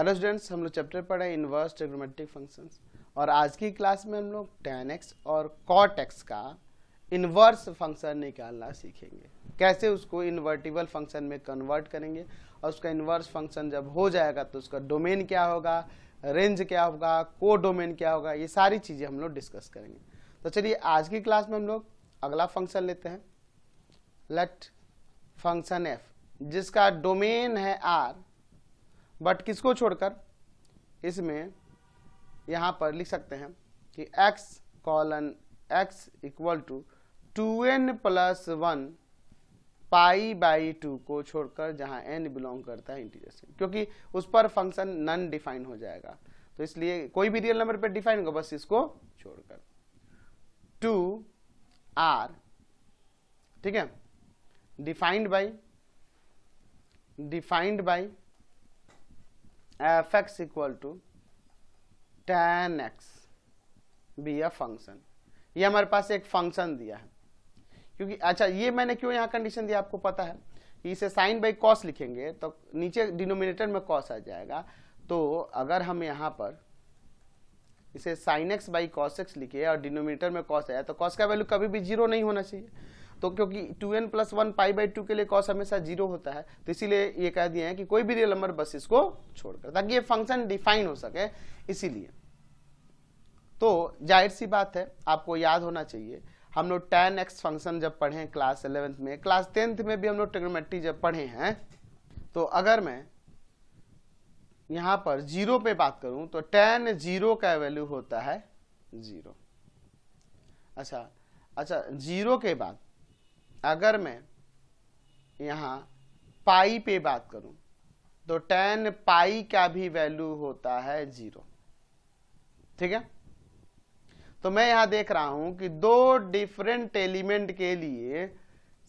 Hello students, हम लोग chapter पढ़े इनवर्स ट्रिग्नोमेट्रिक फंक्शंस और आज की क्लास में हम लोग tan x और cot x का इनवर्स फंक्शन निकालना सीखेंगे। कैसे उसको इन्वर्टिबल फंक्शन में कन्वर्ट करेंगे और उसका इनवर्स फंक्शन जब हो जाएगा तो उसका डोमेन क्या होगा, रेंज क्या होगा, को डोमेन क्या होगा, ये सारी चीजें हम लोग डिस्कस करेंगे। तो चलिए आज की क्लास में हम लोग अगला फंक्शन लेते हैं, लेट फंक्शन f जिसका डोमेन है r, बट किसको छोड़कर, इसमें यहां पर लिख सकते हैं कि x colon x equal to 2n plus 1 pi by 2 को छोड़कर, जहां n बिलोंग करता है इंटीजर से, क्योंकि उस पर फंक्शन नन डिफाइन हो जाएगा, तो इसलिए कोई भी रियल नंबर पे डिफाइन होगा, बस इसको छोड़कर 2r, ठीक है, defined by f(x) equal to tan x be a function. ये हमारे पास एक फंक्शन दिया है, क्योंकि अच्छा ये मैंने क्यों यहाँ कंडीशन दिया आपको पता है कि इसे साइन बाई कॉस लिखेंगे तो नीचे डिनोमिनेटर में कॉस आ जाएगा। तो अगर हम यहाँ पर इसे sine x by cos x लिखे और डिनोमिनेटर में कॉस आया तो कॉस का वैल्यू कभी भी जीरो नहीं होना चाहिए। तो क्योंकि 2n प्लस 1 पाई बाई 2 के लिए कॉस हमेशा जीरो होता है, तो इसीलिए ये कह दिए हैं कि कोई भी रियल नंबर बस इसको छोड़कर, ताकि ये फंक्शन डिफाइन हो सके। इसीलिए तो जाहिर सी बात है, आपको याद होना चाहिए, हम लोग tan x फंक्शन जब पढ़े क्लास 11th में, क्लास 10th में भी हम लोग ट्रिग्नोमेट्री जब पढ़े हैं, तो अगर मैं यहां पर जीरो पे बात करूं तो tan 0 का वैल्यू होता है 0। अच्छा जीरो के बाद अगर मैं यहां पाई पे बात करूं तो tan पाई का भी वैल्यू होता है 0, ठीक है। तो मैं यहां देख रहा हूं कि दो डिफरेंट एलिमेंट के लिए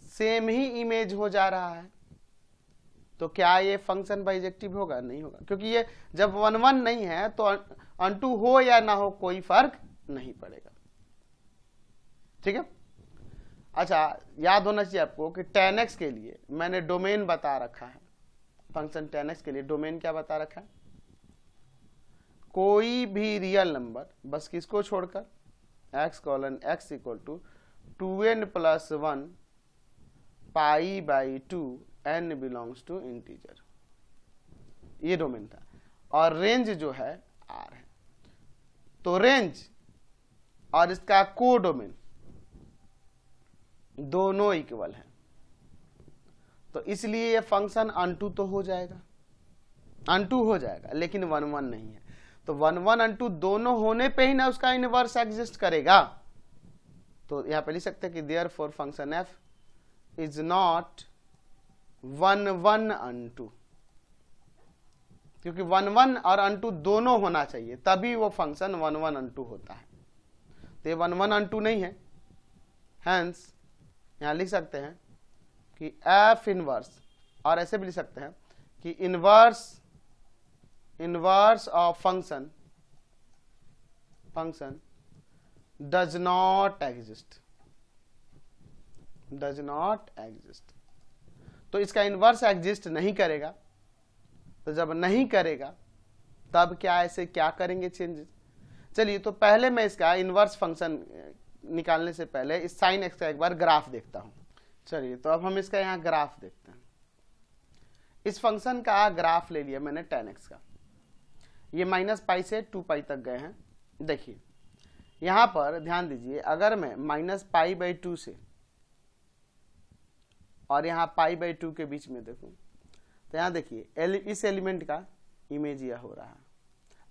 सेम ही इमेज हो जा रहा है, तो क्या ये फंक्शन बाइजेक्टिव होगा? नहीं होगा, क्योंकि ये जब 1 1 नहीं है तो अनटू हो या ना हो कोई फर्क नहीं पड़ेगा, ठीक है। अच्छा याद होना चाहिए आपको कि tan x के लिए मैंने डोमेन बता रखा है, फंक्शन tan x के लिए डोमेन क्या बता रखा है, कोई भी रियल नंबर बस किसको छोड़कर, x colon x equal to 2n plus 1 pi by 2 n belongs to integer, ये डोमेन था। और रेंज जो है r है, तो रेंज और इसका को डोमेन दोनों इक्वल है, तो इसलिए ये फंक्शन अनटू तो हो जाएगा, अनटू हो जाएगा, लेकिन 1 1 नहीं है। तो 1 1 अनटू दोनों होने पे ही ना उसका इनवर्स एग्जिस्ट करेगा। तो यहां पे लिख सकते हैं कि therefore function f is not 1 1 unto, क्योंकि 1 1 और अनटू दोनों होना चाहिए, तभी वो फंक्शन 1 1 अनटू होता है। तो ये 1 1 अनटू नहीं है, हेंस यहां लिख सकते हैं कि f इनवर्स, और ऐसे भी लिख सकते हैं कि inverse of function does not exist, तो इसका इनवर्स एग्जिस्ट नहीं करेगा। तो जब नहीं करेगा तब क्या ऐसे क्या करेंगे चेंजेस। चलिए तो पहले मैं इसका इनवर्स फंक्शन निकालने से पहले इस साइन एक्स का एक बार ग्राफ देखता हूं। चलिए तो अब हम इसका यहां ग्राफ देखते हैं। इस फंक्शन का ग्राफ ले लिया मैंने tan x का, ये माइनस पाई से 2 पाई तक गए हैं। देखिए यहां पर ध्यान दीजिए, अगर मैं माइनस पाई बाई 2 से और यहां पाई बाई 2 के बीच में देखूं तो यहां देखिए इस एलिमेंट का इमेज यह हो रहा है।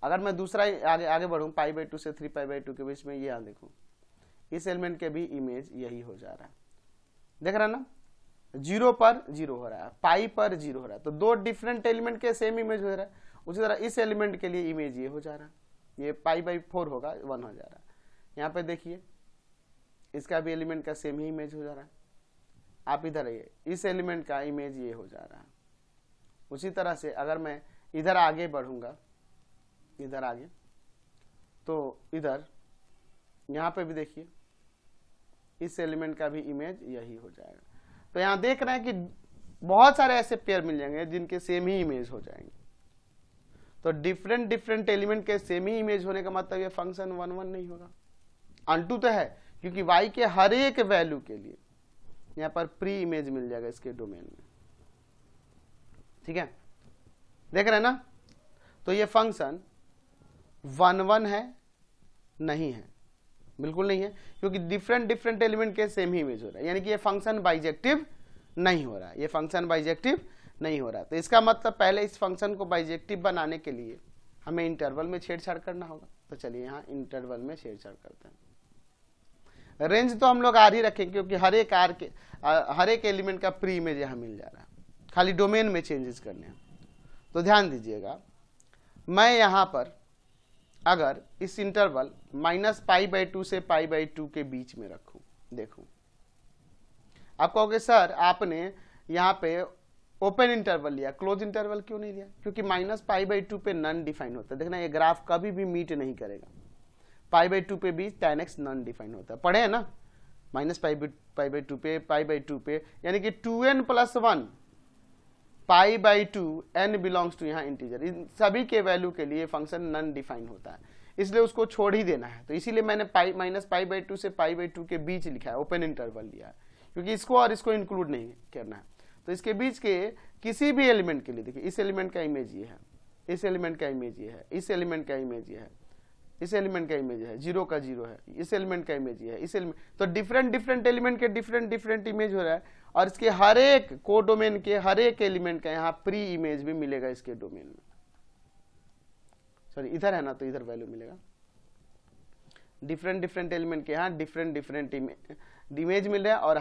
अगर मैं दूसरा आगे बढ़ूं पाई बाई 2 से 3 पाई बाई 2 के बीच में, ये यहां देखूं इस एलिमेंट के भी इमेज यही हो जा रहा है, देख रहा ना, 0 पर 0 हो रहा है, पाई पर 0 हो रहा है, तो दो डिफरेंट एलिमेंट के सेम इमेज हो रहा है। उसी तरह इस एलिमेंट के लिए इमेज ये हो जा रहा है, ये पाई बाई 4 होगा 1 हो जा रहा है। यहाँ पे देखिए इसका भी एलिमेंट का सेम ही इमेज हो जा रहा है। आप इधर आइए, इस एलिमेंट का इमेज ये हो जा रहा है। उसी तरह से अगर मैं इधर आगे बढ़ूंगा, इधर आगे, तो इधर यहाँ पे भी देखिए इस एलिमेंट का भी इमेज यही हो जाएगा। तो यहां देख रहे हैं कि बहुत सारे ऐसे पेयर मिल जाएंगे जिनके सेम ही इमेज हो जाएंगे। तो डिफरेंट डिफरेंट एलिमेंट के सेम ही इमेज होने का मतलब ये फंक्शन 1 1 नहीं होगा। अनटू तो है क्योंकि y के हर एक वैल्यू के लिए यहाँ पर प्री इमेज मिल जाएगा इसके डोमेन में, ठीक है, देख रहे हैं ना। तो ये फंक्शन 1 1 है नहीं है, बिल्कुल नहीं है, क्योंकि डिफरेंट डिफरेंट एलिमेंट के सेम ही इमेज हो रहा है, यानी कि ये फंक्शन बाइजेक्टिव नहीं हो रहा है, ये फंक्शन बाइजेक्टिव नहीं हो रहा। तो इसका मतलब पहले इस फंक्शन को बाइजेक्टिव बनाने के लिए हमें इंटरवल में छेड़छाड़ करना होगा। तो चलिए यहाँ इंटरवल में छेड़छाड़ करते हैं। रेंज तो हम लोग आर ही रखेंगे क्योंकि हर एक एलिमेंट का प्री इमेज यहाँ मिल जा रहा है, खाली डोमेन में चेंजेस करने हैं। तो ध्यान दीजिएगा, मैं यहाँ पर अगर इस इंटरवल -π/2 से π/2 के बीच में रखूं, देखूं, आप कहोगे सर आपने यहाँ पे ओपन इंटरवल लिया, क्लोज इंटरवल क्यों नहीं लिया? क्योंकि -π/2 पे नन डिफाइन होता है। देखना ये ग्राफ कभी भी मीट नहीं करेगा, π/2 पे भी tan x नन डिफाइन होता है, पढ़े हैं ना। -π/2 पे π/2 पे यानी कि 2n + 1 π/2 n बिलोंग्स टू यहाँ इंटीजर, इन सभी के वैल्यू के लिए फंक्शन नन डिफाइन होता है, इसलिए उसको छोड़ ही देना है। तो इसीलिए मैंने -π/2 से π/2 के बीच लिखा है, ओपन इंटरवल लिया है, क्योंकि इसको और इसको इंक्लूड नहीं करना है। तो इसके बीच के किसी भी एलिमेंट के लिए देखिए, इस एलिमेंट का इमेज ये है, इस एलिमेंट का इमेज ये है, इस एलिमेंट का इमेज ये है, इस एलिमेंट का इमेज है, 0 का 0 है, इस एलिमेंट का इमेज ये है, इस एलिमेंट, तो डिफरेंट डिफरेंट एलिमेंट के डिफरेंट डिफरेंट इमेज हो रहा है, और इसके हर एक कोडोमेन के हर एक एलिमेंट का यहाँ प्री इमेज भी मिलेगा इसके डोमेन में। सॉरी इधर है ना, तो इधर वैल्यू मिलेगा। डिफरेंट डिफरेंट एलिमेंट के यहाँ डिफरेंट डिफरेंट इमेज मिल रहा है, और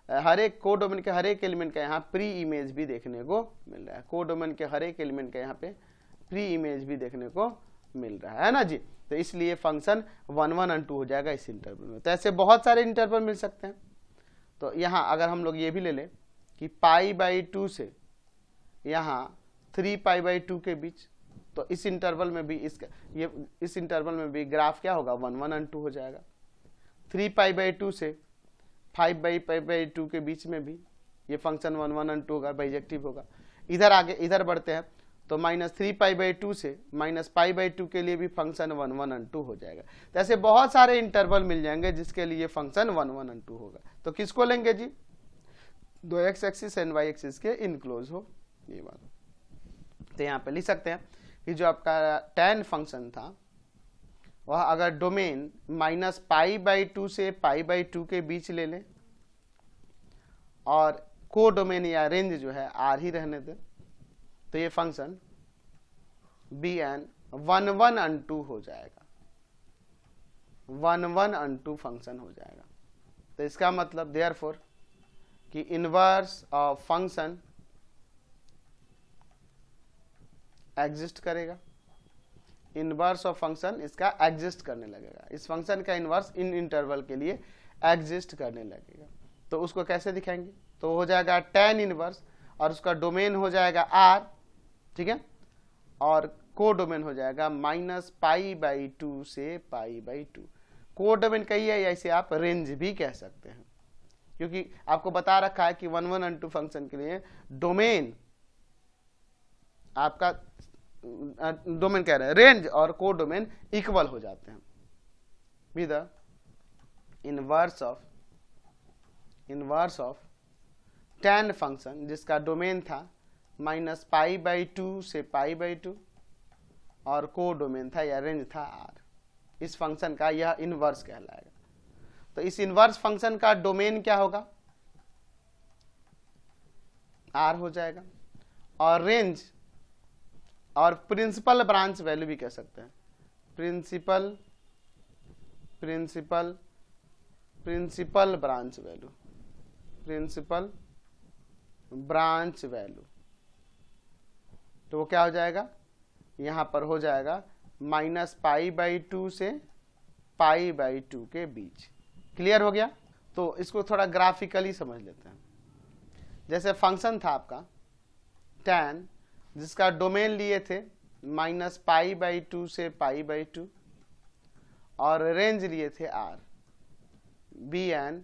हर एक कोडोमेन के हर एक एलिमेंट का यहाँ प्री इमेज भी देखने को मिल रहा है। कोडोमेन के हर एक एलिमेंट का यहाँ पे प्री इमेज भी देखने को मिल रहा है ना जी। तो इसलिए फंक्शन 1 1 और 2 हो जाएगा इस इंटरवल में। तो ऐसे बहुत सारे इंटरवल मिल सकते हैं। तो यहाँ अगर हम लोग ये भी ले लें कि π/2 से यहाँ 3π/2 के बीच, तो इस इंटरवल में भी इस इंटरवल में भी ग्राफ क्या होगा, 1 1 और 2 हो जाएगा। 3π/2 से 5π/2 के बीच में भी ये फंक्शन 1 1 और 2 होगा, बाइजेक्टिव होगा। इधर बढ़ते हैं तो -3π/2 से -π/2 के लिए भी फंक्शन 1 1 और 2 हो जाएगा। तो ऐसे बहुत सारे इंटरवल मिल जाएंगे जिसके लिए फंक्शन 1 1 और 2 होगा। तो किसको लेंगे जी, दो x axis and y axis के इनक्लोज हो, ये बात। तो यहाँ पे लिख सकते हैं कि जो आपका tan फंक्शन था वह अगर डोमेन -π/2 से π/2 के बीच ले लें और को डोमेन या रेंज जो है r ही रहने दें, तो ये फंक्शन bn 1 1 और 2 हो जाएगा, 1 1 और 2 फंक्शन हो जाएगा। तो इसका मतलब देयरफॉर कि इनवर्स ऑफ फंक्शन एग्जिस्ट करेगा, इनवर्स ऑफ फंक्शन इसका एग्जिस्ट करने लगेगा, इस फंक्शन का इनवर्स इन इंटरवल के लिए एग्जिस्ट करने लगेगा। तो उसको कैसे दिखाएंगे, तो हो जाएगा tan इनवर्स और उसका डोमेन हो जाएगा r, ठीक है, और को डोमेन हो जाएगा -π/2 से π/2। को डोमेन कही है, ऐसे आप रेंज भी कह सकते हैं, क्योंकि आपको बता रखा है कि 1 1 और 2 फंक्शन के लिए डोमेन आपका डोमेन कह रहे हैं रेंज और को डोमेन इक्वल हो जाते हैं with the inverse of tan function जिसका डोमेन था -π/2 से π/2 और को डोमेन था या रेंज था r। इस फंक्शन का यह इनवर्स कहलाएगा। तो इस इनवर्स फंक्शन का डोमेन क्या होगा, r हो जाएगा, और रेंज और प्रिंसिपल ब्रांच वैल्यू भी कह सकते हैं, principal branch value, principal branch value, तो वो क्या हो जाएगा, यहां पर हो जाएगा -π/2 से π/2 के बीच। क्लियर हो गया। तो इसको थोड़ा ग्राफिकली समझ लेते हैं। जैसे फंक्शन था आपका tan जिसका डोमेन लिए थे -π/2 से π/2 और रेंज लिए थे r, bn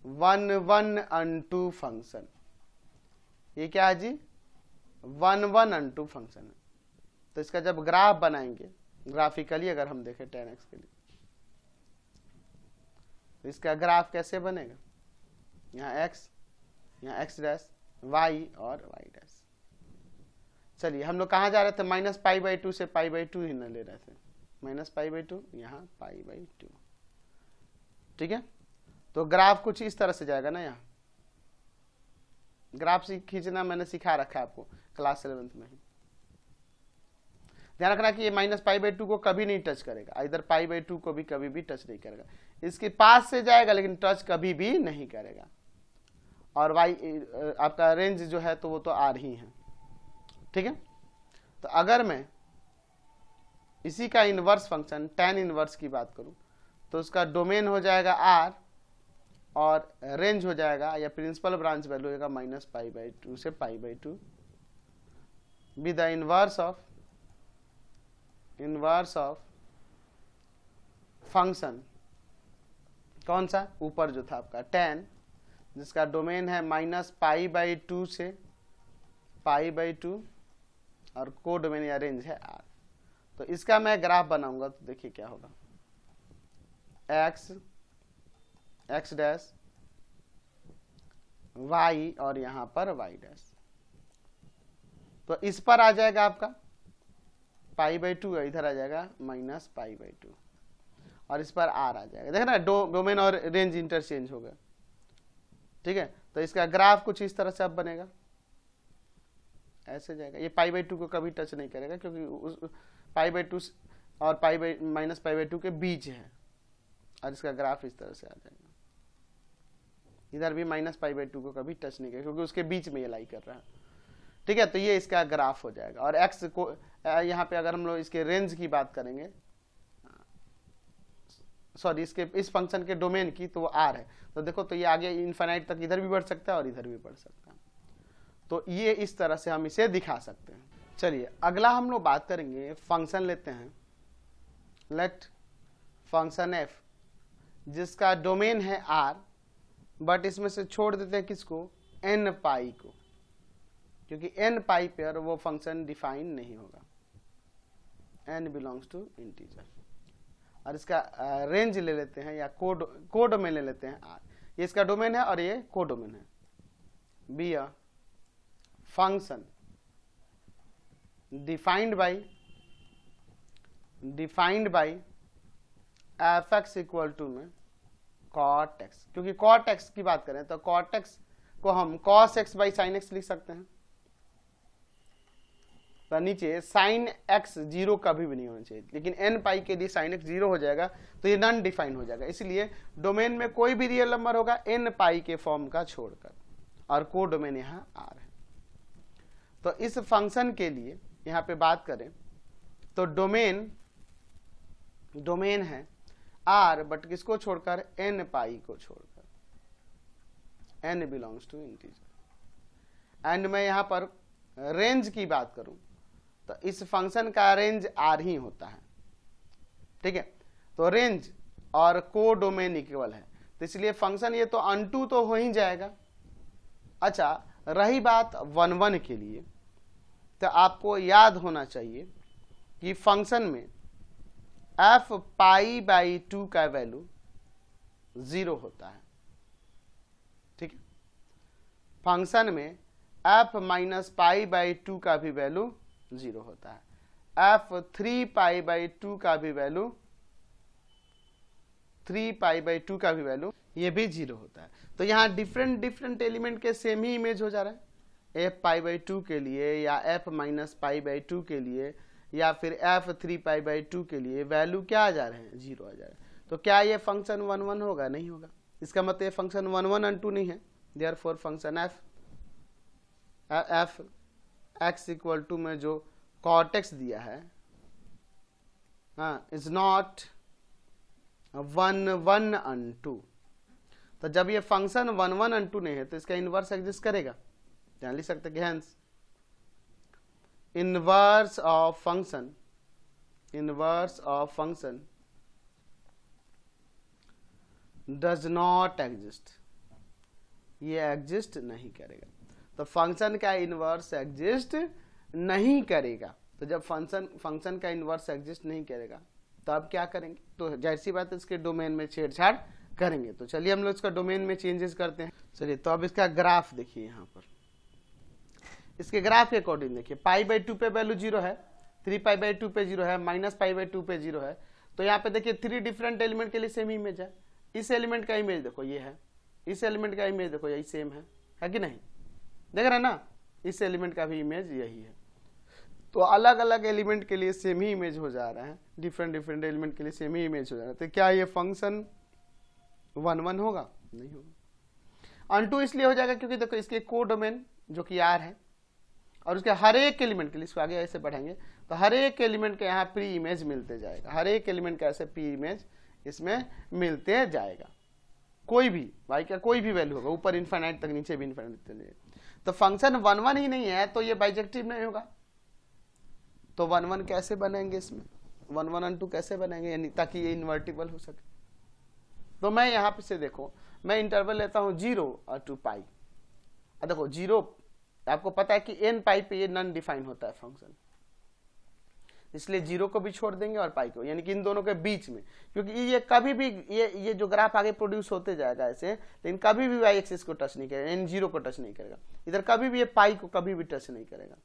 1 1 और 2 फंक्शन, ये क्या है जी, 1 1 और 2 फंक्शन है। तो इसका जब ग्राफ बनाएंगे, ग्राफिकली अगर हम देखें tan x के लिए, तो इसका ग्राफ कैसे बनेगा, यहाँ x, यहाँ x डैश, y और y डैश। चलिए हम लोग कहाँ जा रहे थे, -π/2 से π/2 ही न ले रहे थे, -π/2 यहाँ π/2, ठीक है। तो ग्राफ कुछ इस तरह से जाएगा ना, यहाँ ग्राफ खींचना मैंने सिखा रखा है आपको क्लास 11th में ही। ध्यान रखना कि ये -π/2 को कभी नहीं टच करेगा, इधर π/2 को भी कभी भी टच नहीं करेगा, इसके पास से जाएगा लेकिन टच कभी भी नहीं करेगा। और y आपका रेंज जो है तो वो तो r ही है, ठीक है। तो अगर मैं इसी का इनवर्स फंक्शन tan इनवर्स की बात करूं तो उसका डोमेन हो जाएगा r और रेंज हो जाएगा या प्रिंसिपल ब्रांच वैल्यू होगा -π/2 से π/2 be the inverse of function, कौन सा, ऊपर जो था आपका tan, जिसका डोमेन है -π/2 से π/2 और को डोमेन या रेंज है r। तो इसका मैं ग्राफ बनाऊंगा तो देखिए क्या होगा, x डैश, y और यहां पर y डैश। तो इस पर आ जाएगा आपका π/2, इधर आ जाएगा -π/2 और इस पर r आ जाएगा। देखा ना, डोमेन और रेंज इंटरचेंज हो गया, ठीक है। तो इसका ग्राफ कुछ इस तरह से अब बनेगा, ऐसे जाएगा, ये π/2 को कभी टच नहीं करेगा क्योंकि उस π/2 और -π/2 के बीच है, और इसका ग्राफ इस तरह से आ जाएगा। इधर भी -π/2 को कभी टच नहीं करेगा क्योंकि उसके बीच में ये लाई कर रहा है, ठीक है। तो ये इसका ग्राफ हो जाएगा। और x को यहाँ पे अगर हम लोग इसके रेंज की बात करेंगे, सॉरी इसके इस फंक्शन के डोमेन की, तो वो r है। तो देखो, तो ये आगे इनफाइनाइट तक इधर भी बढ़ सकता है और इधर भी बढ़ सकता है। तो ये इस तरह से हम इसे दिखा सकते हैं। चलिए अगला हम लोग बात करेंगे, फंक्शन लेते हैं, लेट फंक्शन f जिसका डोमेन है r, बट इसमें से छोड़ देते हैं किसको, n पाई को, क्योंकि n पाई पर वो फंक्शन डिफाइन नहीं होगा, n बिलोंग्स टू इंटीजर। और इसका रेंज ले लेते हैं या कोड में ले लेते हैं r, ये इसका डोमेन है और ये को डोमेन है। Be a function defined by f(x) equal to में cot x, क्योंकि cot x की बात करें तो cot x को हम cos x by sin x लिख सकते हैं। तो नीचे sin x 0 कभी भी नहीं होना चाहिए, लेकिन n पाई के लिए sin x 0 हो जाएगा तो ये नॉन डिफाइन हो जाएगा। इसलिए डोमेन में कोई भी रियल नंबर होगा n पाई के फॉर्म का छोड़कर, और को डोमेन यहाँ r है। तो इस फंक्शन के लिए यहाँ पे बात करें तो डोमेन है r, बट किसको छोड़कर, n पाई को छोड़कर, n belongs to integer. And मैं यहाँ पर रेंज की बात करूं तो इस फंक्शन का रेंज r ही होता है, ठीक है। तो रेंज और को डोमेन इक्वल है, तो इसलिए फंक्शन ये तो अनटू तो हो ही जाएगा। अच्छा, रही बात 1 के लिए, तो आपको याद होना चाहिए कि फंक्शन में f(π/2) का वैल्यू 0 होता है, ठीक है। फंक्शन में f-π/2 का भी वैल्यू 0 होता है, f(3π/2) का भी वैल्यू 3π/2 का भी वैल्यू ये भी 0 होता है। तो यहाँ डिफरेंट एलिमेंट के सेम ही इमेज हो जा रहा है, f(π/2) के लिए या f-π/2 के लिए या फिर f(3π/2) के लिए वैल्यू क्या आ जा रहे हैं, 0 आ जा रहे हैं। तो क्या ये फंक्शन 1 होगा, नहीं होगा। इसका मतलब ये फंक्शन 1 and 2 नहीं है। Therefore function f x equal to में जो cot x दिया है, इज नॉट 1 and 2। तो जब ये फंक्शन 1 and 2 नहीं है तो इसका इनवर्स एग्जिस्ट करेगा। ध्यान लिख सकते हैं, hence inverse of function does not exist, ये एग्जिस्ट नहीं करेगा। तो फंक्शन का इनवर्स एग्जिस्ट नहीं करेगा, तो जब फंक्शन का इन्वर्स एग्जिस्ट नहीं करेगा तो अब क्या करेंगे, तो जाहिर सी बात है इसके डोमेन में छेड़छाड़ करेंगे। तो चलिए हम लोग इसका डोमेन में चेंजेस करते हैं। चलिए तो अब इसका ग्राफ देखिए, यहाँ पर इसके ग्राफ के अकॉर्डिंग देखिए, π/2 पे वैल्यू 0 है, 3π/2 पे 0 है, -π/2 पे 0 है। तो यहाँ पे देखिए 3 डिफरेंट एलिमेंट के लिए सेम इमेज है। इस एलिमेंट का इमेज देखो ये है, इस एलिमेंट का इमेज देखो यही सेम है कि नहीं, देख रहे ना, इस एलिमेंट का भी इमेज यही है। तो अलग अलग एलिमेंट के लिए सेम ही इमेज हो जा रहा है, डिफरेंट एलिमेंट के लिए सेम ही इमेज हो जा रहा है। तो क्या ये फंक्शन 1 1 होगा? नहीं होगा। अनटू इसलिए हो जाएगा क्योंकि देखो इसके को डोमेन जो कि R है और उसके हर एक एलिमेंट के लिए, इसको आगे ऐसे बढ़ाएंगे तो हर एक एलिमेंट के यहाँ प्री इमेज मिलते जाएगा, हर एक एलिमेंट का ऐसे प्री इमेज इसमें मिलते जाएगा। कोई भी y का कोई भी वैल्यू होगा, ऊपर इनफाइनाइट तक, नीचे भी इनफाइनाइट तक। तो फंक्शन 1 1 ही नहीं है तो ये बाइजेक्टिव नहीं होगा। तो 1 1 कैसे बनेंगे, इसमें 1 1 अनटू कैसे बनेंगे, यानी ताकि ये इन्वर्टिबल हो सके। तो मैं यहाँ पे से देखो, मैं इंटरवल लेता हूँ 0 और 2 पाई। देखो 0 आपको पता है कि n पाई पे ये नॉन डिफाइन होता है फंक्शन, इसलिए 0 को भी छोड़ देंगे और पाई को, यानी कि इन दोनों के बीच में, क्योंकि ये कभी भी ये जो ग्राफ आगे प्रोड्यूस होते जाएगा ऐसे, लेकिन कभी भी y एक्सिस को टच नहीं करेगा, n 0 को टच नहीं करेगा, इधर कभी भी ये पाई को कभी भी टच नहीं करेगा,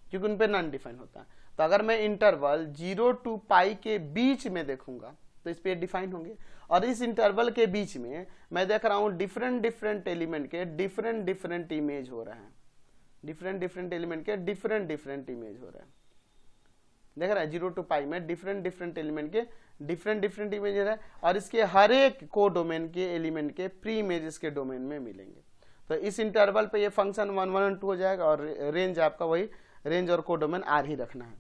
क्योंकि उन पे नॉन डिफाइन होता है। तो अगर मैं इंटरवल 0 टू पाई के बीच में देखूंगा तो इस पे डिफाइन होंगे, और इस इंटरवल के बीच में मैं देख रहा हूं डिफरेंट एलिमेंट के डिफरेंट इमेज हो रहे हैं, डिफरेंट एलिमेंट के डिफरेंट इमेज हो रहे हैं। देख रहा है 0 टू पाई में डिफरेंट एलिमेंट के डिफरेंट इमेज है, और इसके हर एक को डोमेन के एलिमेंट के प्री इमेज इसके डोमेन में मिलेंगे। तो इस इंटरवल पे ये फंक्शन 1 1 2 हो जाएगा, और रेंज आपका वही रेंज और को डोमेन R ही रखना है।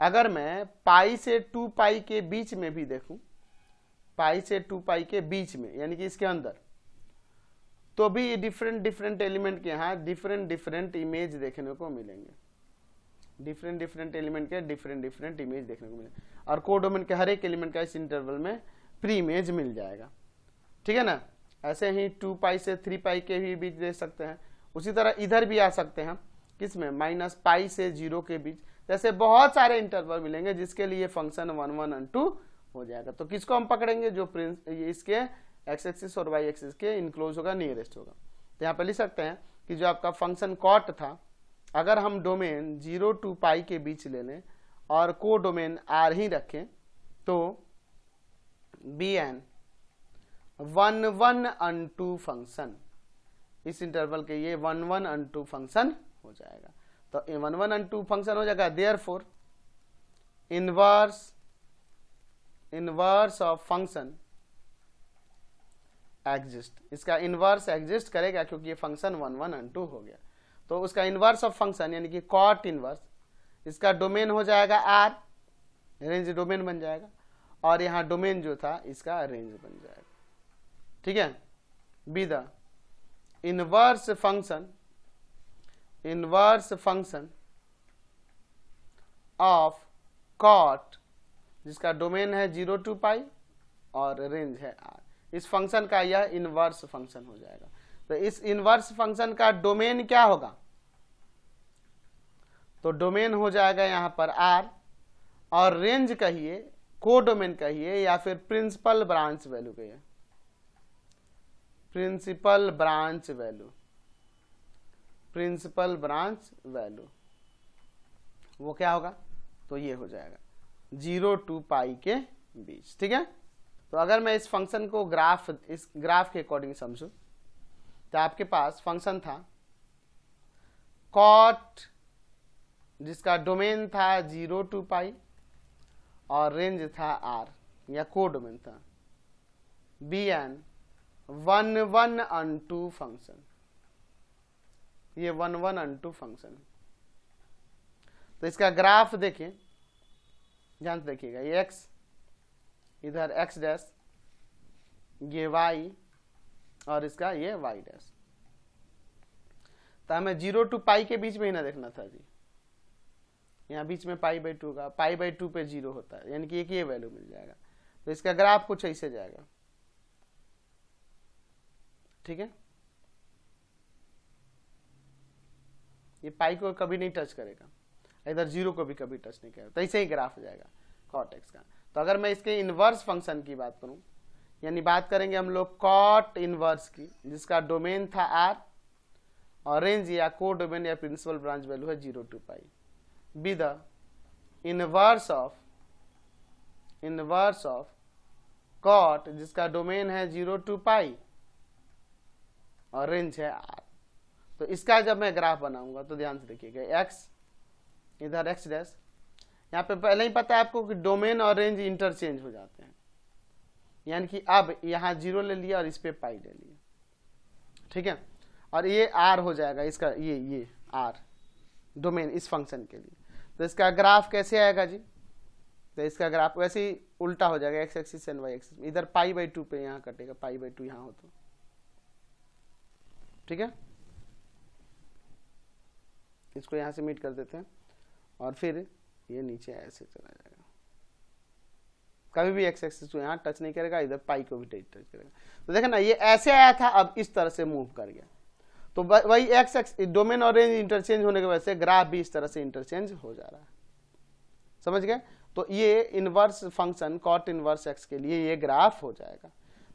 अगर मैं पाई से 2 पाई के बीच में भी देखूं, पाई से 2 पाई के बीच में यानी कि इसके अंदर, तो भी डिफरेंट एलिमेंट के यहाँ डिफरेंट इमेज देखने को मिलेंगे, डिफरेंट एलिमेंट के डिफरेंट इमेज देखने को मिलेंगे, और को डोमेन के हर एक एलिमेंट का इस इंटरवल में प्री इमेज मिल जाएगा। ठीक है ना। ऐसे ही 2 पाई से 3 पाई के भी बीच दे सकते हैं, उसी तरह इधर भी आ सकते हैं, किसमें, -पाई से 0 के बीच। जैसे बहुत सारे इंटरवल मिलेंगे जिसके लिए फंक्शन 1 1 2 हो जाएगा। तो किसको हम पकड़ेंगे, जो इसके एक्स एक्सिस और वाई एक्सिस के इनक्लोज होगा, नियरेस्ट होगा। तो यहाँ पे लिख सकते हैं कि जो आपका फंक्शन कॉट था, अगर हम डोमेन 0 टू पाई के बीच ले लें और को डोमेन R ही रखें, तो Bn 1 1 2 फंक्शन, इस इंटरवल के ये 1 1 2 फंक्शन हो जाएगा। तो 1 1 2 फंक्शन हो जाएगा। Therefore inverse of function exist, इसका इनवर्स एग्जिस्ट करेगा क्योंकि ये फंक्शन 1 1 2 हो गया। तो उसका इनवर्स ऑफ फंक्शन यानी कि कॉट इनवर्स, इसका डोमेन हो जाएगा R, रेंज डोमेन बन जाएगा, और यहां डोमेन जो था इसका रेंज बन जाएगा। ठीक है। Be the inverse function of cot, जिसका डोमेन है 0 टू पाई और रेंज है R, इस फंक्शन का यह इनवर्स फंक्शन हो जाएगा। तो इस इनवर्स फंक्शन का डोमेन क्या होगा, तो डोमेन हो जाएगा यहां पर R, और रेंज कहिए, को डोमेन कहिए, या फिर प्रिंसिपल ब्रांच वैल्यू कहिए, प्रिंसिपल ब्रांच वैल्यू वो क्या होगा, तो ये हो जाएगा 0 टू पाई के बीच। ठीक है। तो अगर मैं इस फंक्शन को इस ग्राफ के अकॉर्डिंग समझूं, तो आपके पास फंक्शन था कॉट, जिसका डोमेन था 0 टू पाई और रेंज था R, या को डोमेन था। Bn 1 1 2 फंक्शन, ये 1 1 2 फंक्शन। तो इसका ग्राफ देखिए, ध्यान से देखिएगा, ये x, इधर x डैश, ये y, और इसका ये y डैश। तो हमें 0 टू पाई के बीच में ही ना देखना था जी, यहाँ बीच में π/2 का, π/2 पे 0 होता है, यानी कि एक ये वैल्यू मिल जाएगा। तो इसका ग्राफ कुछ ऐसे जाएगा। ठीक है। ये पाई को कभी नहीं टच करेगा। इधर 0 को भी कभी टच नहीं करेगा, तो ऐसे ही ग्राफ हो जाएगा कॉट एक्स का। तो अगर मैं इसके इनवर्स फंक्शन की बात करूं, यानी बात करेंगे हम लोग कॉट इनवर्स की, जिसका डोमेन था आर और रेंज या को डोमेन या प्रिंसिपल ब्रांच वैल्यू है 0 to पाई, be the inverse of cot जिसका डोमेन है 0 to पाई और रेंज है आर। तो इसका जब मैं ग्राफ बनाऊंगा तो ध्यान से देखिएगा, एक्स इधर एक्स डैश, यहाँ पे पहले ही पता है आपको कि डोमेन और रेंज इंटरचेंज हो जाते हैं, यानी कि अब यहाँ 0 ले लिया और इस पे पाई ले लिया, ठीक है, और ये आर हो जाएगा इसका, ये आर डोमेन इस फंक्शन के लिए। तो इसका ग्राफ कैसे आएगा जी, तो इसका ग्राफ वैसे ही उल्टा हो जाएगा, x axis and y axis, इधर पाई/2 पे यहाँ कटेगा, पाई/2 यहाँ हो तो, ठीक है। इसको यहां से मीट कर देते हैं और फिर ये नीचे ऐसे चला जाएगा, कभी भी एक्स एक्सिस को यहाँ टच नहीं करेगा, इधर पाई को भी टच करेगा। तो देखो ना, ये ऐसे आया था, अब इस तरह से मूव कर गया। तो वही एक्स डोमेन और रेंज इंटरचेंज होने की वजह से ग्राफ भी इस तरह से इंटरचेंज हो जा रहा है, समझ गए। तो ये inverse function cot inverse x के लिए ये ग्राफ हो जाएगा।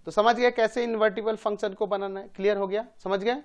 तो समझ गए कैसे इन्वर्टिबल फंक्शन को बनाना है, क्लियर हो गया, समझ गए।